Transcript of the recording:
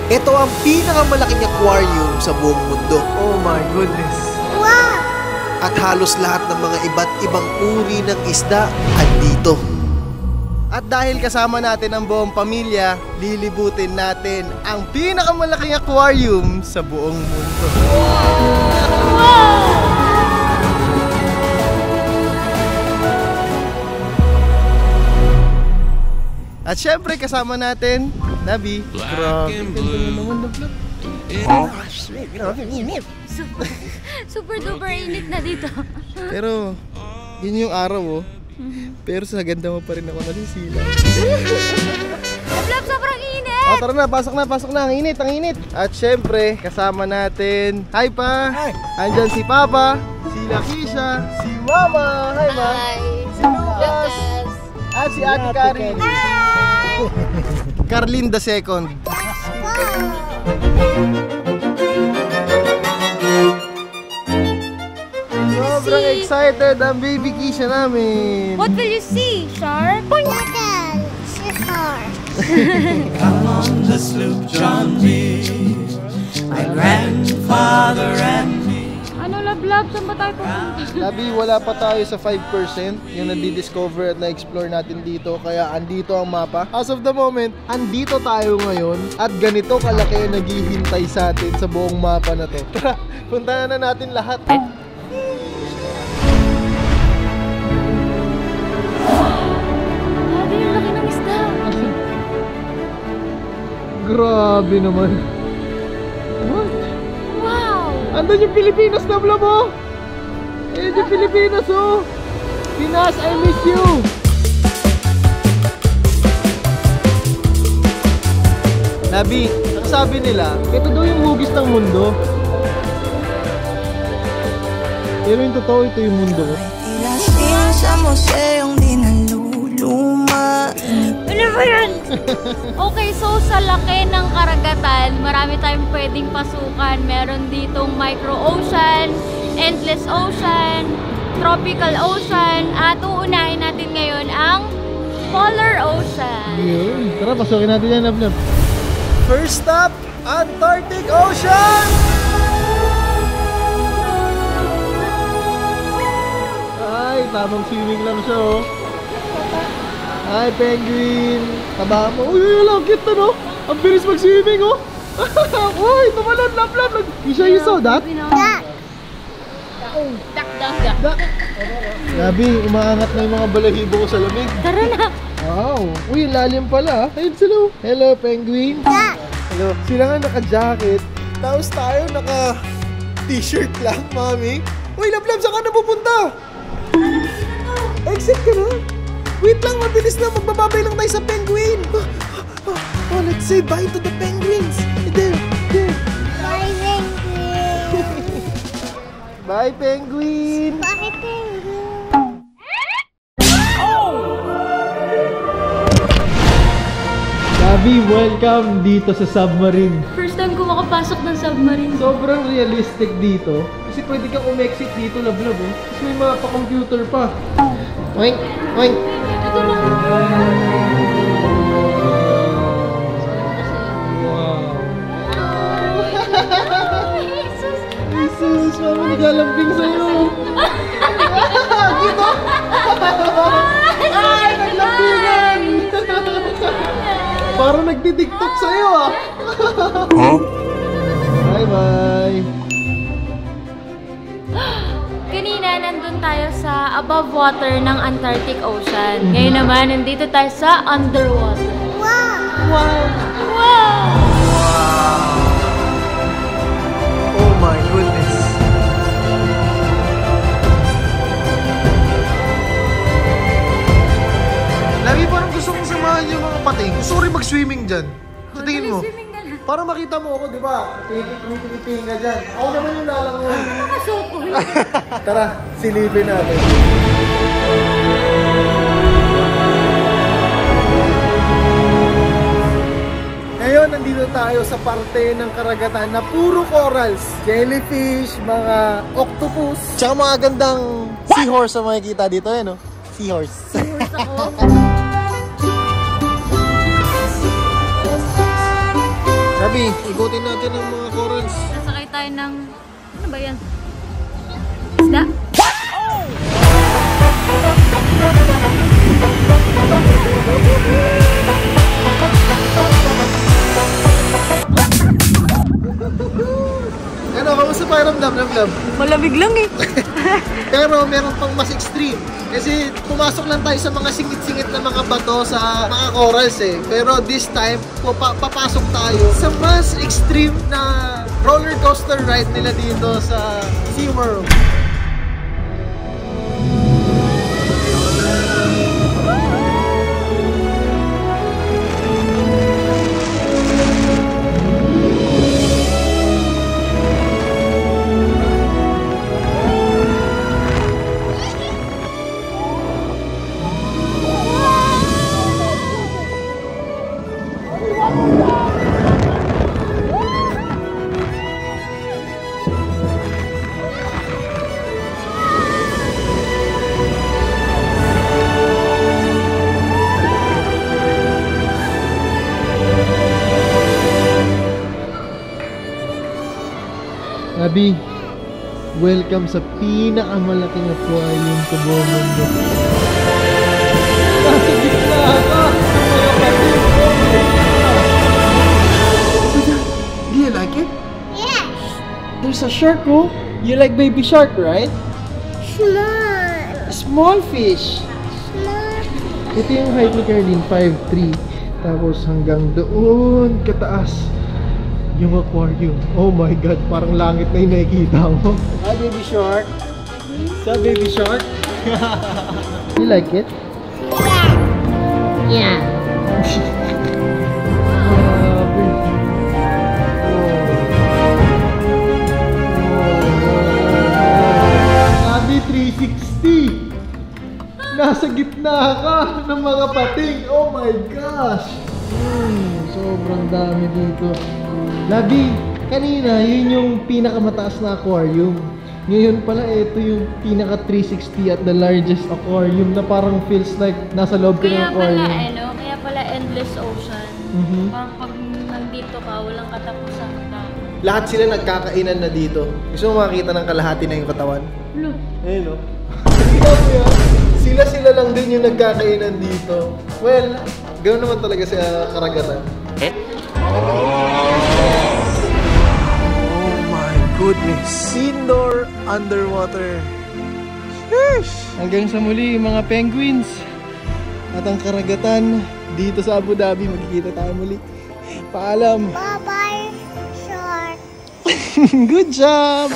Ito ang pinakamalaking aquarium sa buong mundo. Oh my goodness. Wow! At halos lahat ng mga iba't ibang uri ng isda andito. At dahil kasama natin ang buong pamilya, lilibutin natin ang pinakamalaking aquarium sa buong mundo. At syempre kasama natin, Nabi. Grabe, ganda naman na vlog. Super duper init na dito. Pero, yun yung araw oh. Pero sa ganda mo pa rin ako nasisila. Vlog, sobrang init! Tara na, pasok na. Ang init. At syempre, kasama natin. Hi pa! Hi! Andyan si Papa, si Lakisha, si Mama. Hi Ma! Si Lucas! At si Ate Kari. Carlin the second. Sobrang excited ang baby Kisha namin. What will you see, Shark? Pointed! Shark! Come on the sloop, John B. My grandfather and me. Ano love? Saan ba tayo pupunta? Labi, wala pa tayo sa 5% yung nadi-discover at na-explore natin dito. Kaya andito ang mapa. As of the moment, andito tayo ngayon. At ganito kalaki ang naghihintay sa atin sa buong mapa na to. Tara, puntahan na natin lahat. Grabe, yung laki ng isda. Grabe naman. What? Wow! Andun yung Pilipinas na vlog mo. Ayun yung Pilipinas oh. Pinas, I miss you. Nabi, ang sabi nila, ito daw yung hugis ng mundo. Pero yung totoo, ito yung mundo. Tila sa museong di naluluma. Ano ba yan? Okay, so sa laki ng karagatan, marami tayong pwedeng pasukan. Meron ditong micro-ocean, endless ocean, tropical ocean, at uunahin natin ngayon ang polar ocean. Yun. Tara, pasukin natin yan, Nablab. First stop, Antarctic Ocean! Ay, tamang swimming lang siya, oh. Hi, penguin! Taba mo. Uy, lang, cute na, no? Ang bilis mag-swimming, oh! Uy, tumalon, Nablab! Kisha, you saw that? Duck. Gabi, umaangat na yung mga balahibo ko sa lamig. Tara na! Wow! Uy, lalim pala. Ayun sila. Hello, penguin. Hello. Sila nga naka-jacket. Tapos tayo naka-t-shirt lang, mami. Uy, Lablab, saan ka na pupunta? Exit ka na? Wait lang, mabilis na. Magbababay lang tayo sa penguin. Oh, let's say bye to the penguins. There. Bye, penguin! Bye, penguin. Bye, penguin! Gabi, welcome dito sa submarine. First time ko makapasok ng submarine. Sobrang realistic dito. Kasi pwede kang umexit dito, Lablab, oh. Kasi may mga pa-computer pa. Oink! Oink! Ito lang. Wow! Jesus! Jesus! Mama, naglalambing sa'yo! Dito! Ay! Naglambingan! Parang nagtitiktok sa'yo, ah! Bye-bye! Kanina, nandun tayo sa above water ng Antarctic Ocean. Ngayon naman, nandito tayo sa underwater. Wow! Oh my goodness! Lagi parang gusto kong samahan yung mga pating. Gusto ko rin mag-swimming dyan. Sa tingin mo? Swimming na lang. Para makita mo ako, di ba? Tumitingin ka dyan. Ako naman yung lalangoy. Nakasukol. Tara, silipin natin. Ngayon, nandito tayo sa parte ng karagatan na puro corals. Jellyfish, mga octopus. Tsaka mga gandang seahorse ang makikita dito. Yan, no? Seahorse. Seahorse ako. Gabi, ikutin natin ang mga corals. Sasakay tayo ng... Ano ba yan? Isda? Ano, kamusta pakiramdam, Lab? Malamig lang eh. Pero meron pang mas extreme. Kasi pumasok lang tayo sa mga singit-singit na mga bato sa mga corals eh. Pero this time, papasok tayo sa mas extreme na roller coaster ride nila dito sa SeaWorld. Abi, welcome sa pinakamalaking aquarium sa buong mundo. Nasa gitna ka! Do you like it? Yes. There's a shark, oh. You like baby shark, right? Small. Small fish. Small. Ito yung height ni Caroline, 5'3". Tapos hanggang doon kataas yung aquarium. Oh my God, parang langit na yung nakikita mo. Hi, baby shark. Sa baby shark. You like it? Yeah. Abi 360. Nasa gitna ka ng mga pating. Oh my gosh. Sobrang dami dito. Labi, kanina yun yung pinakamataas na aquarium. Ngayon pala ito yung pinaka 360 at the largest aquarium na parang feels like nasa loob ka ng Kaya aquarium. pala, ano, kaya pala endless ocean. Parang pag nandito ka, walang katapusan ka. Lahat sila nagkakainan na dito. Gusto mo makakita ng kalahati na yung katawan? Look. Ayun o. Sila lang din yung nagkakainan dito. Well, ganoon naman talaga sa karagatan. Oh my goodness. Indoor underwater. Sheesh! Hanggang sa muli mga penguins. At ang karagatan dito sa Abu Dhabi. Magkikita tayo muli. Paalam. Bye-bye, shark. Good job!